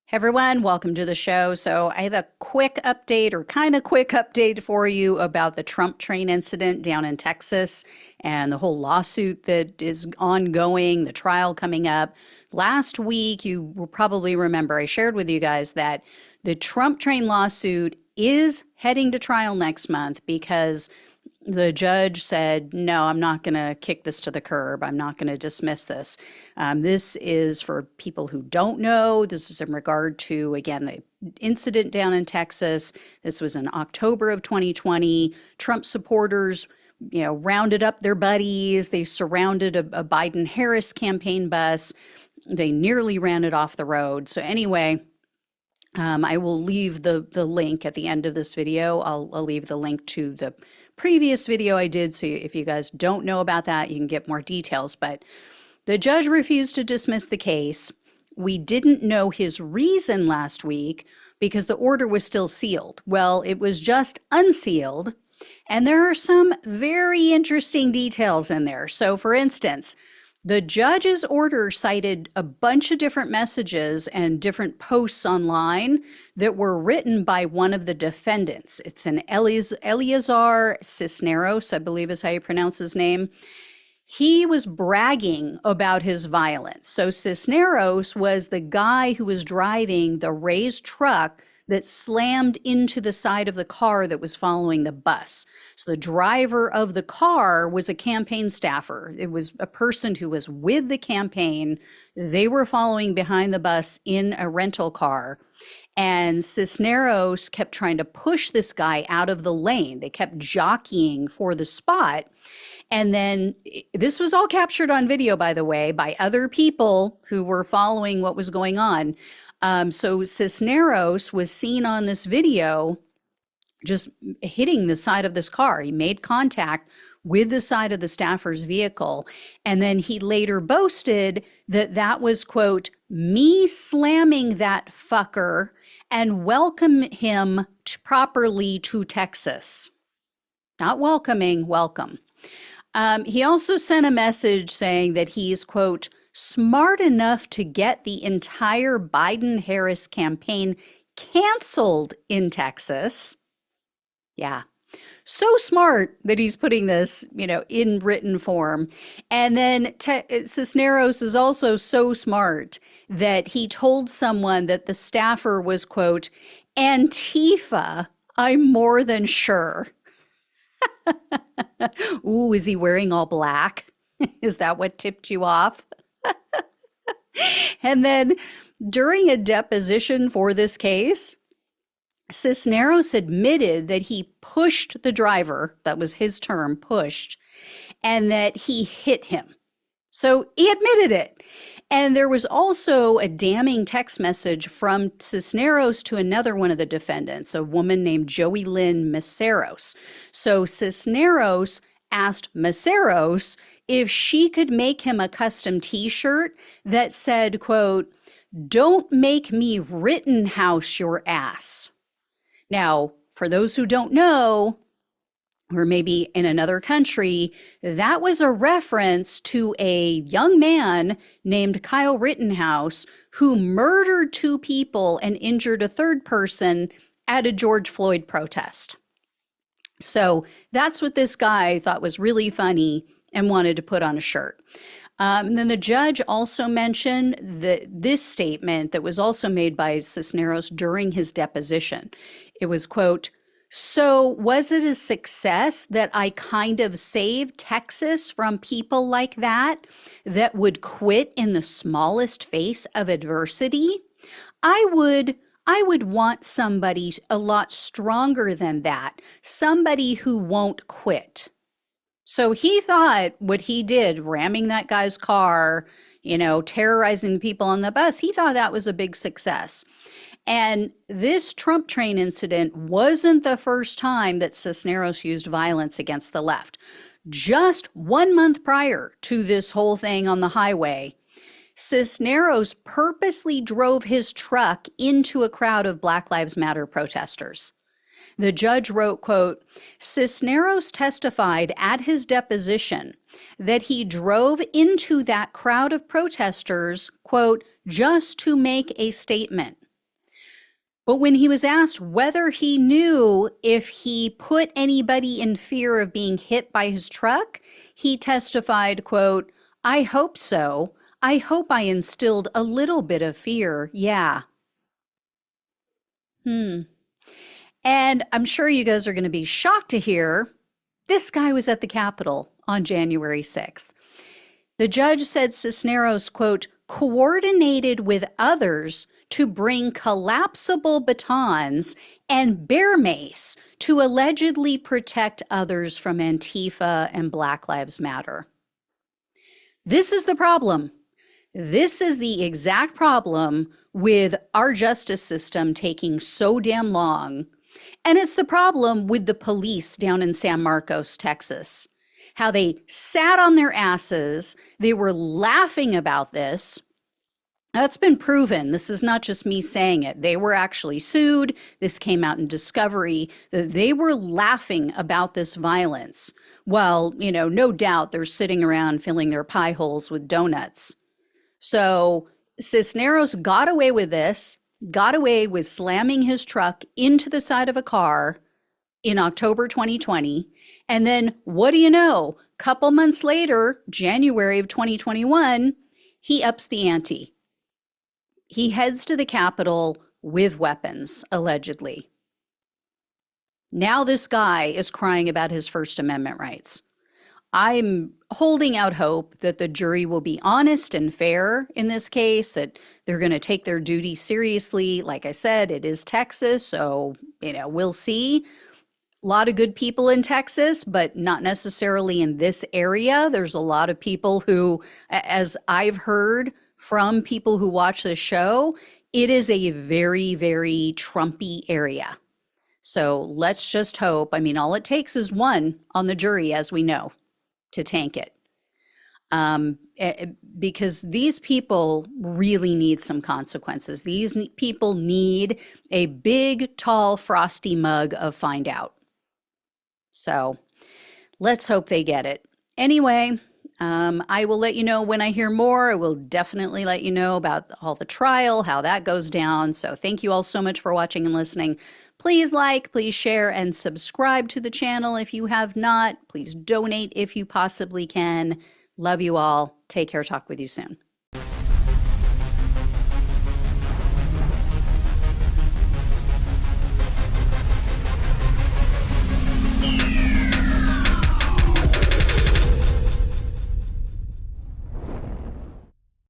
Hey everyone, welcome to the show. So, I have a quick update or kind of quick update for you about the Trump train incident down in Texas and the whole lawsuit that is ongoing, the trial coming up. Last week, you will probably remember I shared with you guys that the Trump train lawsuit is heading to trial next month because the judge said, no, I'm not going to kick this to the curb. I'm not going to dismiss this. This is for people who don't know. This is in regard to, again, the incident down in Texas. This was in October of 2020. Trump supporters, rounded up their buddies. They surrounded a Biden-Harris campaign bus. They nearly ran it off the road. So anyway, I will leave the link at the end of this video. I'll leave the link to the previous video I did. So if you guys don't know about that, you can get more details. But the judge refused to dismiss the case. We didn't know his reason last week because the order was still sealed. Well, it was just unsealed. And there are some very interesting details in there. So for instance, the judge's order cited a bunch of different messages and different posts online that were written by one of the defendants. It's an Eleazar Cisneros, I believe is how you pronounce his name. He was bragging about his violence. So Cisneros was the guy who was driving the raised truck that slammed into the side of the car that was following the bus. So the driver of the car was a campaign staffer. It was a person who was with the campaign. They were following behind the bus in a rental car. And Cisneros kept trying to push this guy out of the lane. They kept jockeying for the spot. And then this was all captured on video, by the way, by other people who were following what was going on. So Cisneros was seen on this video just hitting the side of this car. He made contact with the side of the staffer's vehicle. And then he later boasted that that was, quote, me slamming that fucker and welcome him properly to Texas. Not welcoming, welcome. He also sent a message saying that he's, quote, smart enough to get the entire Biden-Harris campaign canceled in Texas. Yeah. So smart that he's putting this, in written form. And then Cisneros is also so smart that he told someone that the staffer was, quote, Antifa, I'm more than sure. Ooh, is he wearing all black? Is that what tipped you off? And then during a deposition for this case, Cisneros admitted that he pushed the driver, that was his term, pushed, and that he hit him. So he admitted it. And there was also a damning text message from Cisneros to another one of the defendants, a woman named Joey Lynn Maceros. So Cisneros asked Maceros if she could make him a custom t-shirt that said, quote, don't make me Rittenhouse your ass. Now, for those who don't know, or maybe in another country, that was a reference to a young man named Kyle Rittenhouse who murdered two people and injured a third person at a George Floyd protest. So that's what this guy thought was really funny and wanted to put on a shirt. And then the judge also mentioned this statement that was also made by Cisneros during his deposition. It was, quote, so was it a success that I kind of saved Texas from people like that would quit in the smallest face of adversity? I would want somebody a lot stronger than that, somebody who won't quit. So he thought what he did, ramming that guy's car, terrorizing the people on the bus, he thought that was a big success. And this Trump train incident wasn't the first time that Cisneros used violence against the left. Just 1 month prior to this whole thing on the highway, Cisneros purposely drove his truck into a crowd of Black Lives Matter protesters. The judge wrote, quote, Cisneros testified at his deposition that he drove into that crowd of protesters, quote, just to make a statement. But when he was asked whether he knew if he put anybody in fear of being hit by his truck, he testified, quote, "I hope so. I hope I instilled a little bit of fear. Yeah." And I'm sure you guys are going to be shocked to hear this guy was at the Capitol on January 6th. The judge said Cisneros, quote, "coordinated with others to bring collapsible batons and bear mace to allegedly protect others from Antifa and Black Lives Matter." This is the problem. This is the exact problem with our justice system taking so damn long. And it's the problem with the police down in San Marcos, Texas. How they sat on their asses. They were laughing about this. That's been proven. This is not just me saying it. They were actually sued. This came out in discovery that they were laughing about this violence. Well, no doubt they're sitting around filling their pie holes with donuts. So Cisneros got away with this, got away with slamming his truck into the side of a car in October 2020. And then what do you know? Couple months later, January of 2021, he ups the ante. He heads to the Capitol with weapons, allegedly. Now this guy is crying about his First Amendment rights. I'm holding out hope that the jury will be honest and fair in this case, that they're going to take their duty seriously. Like I said, it is Texas, so, we'll see. A lot of good people in Texas, but not necessarily in this area. There's a lot of people who, as I've heard from people who watch this show, it is a very, very Trumpy area. So let's just hope. All it takes is one on the jury, as we know, to tank it. Because these people really need some consequences. These people need a big, tall, frosty mug of find out. So let's hope they get it. Anyway, I will let you know when I hear more. I will definitely let you know about all the trial, how that goes down. So thank you all so much for watching and listening. Please like, please share, and subscribe to the channel if you have not. Please donate if you possibly can. Love you all. Take care. Talk with you soon.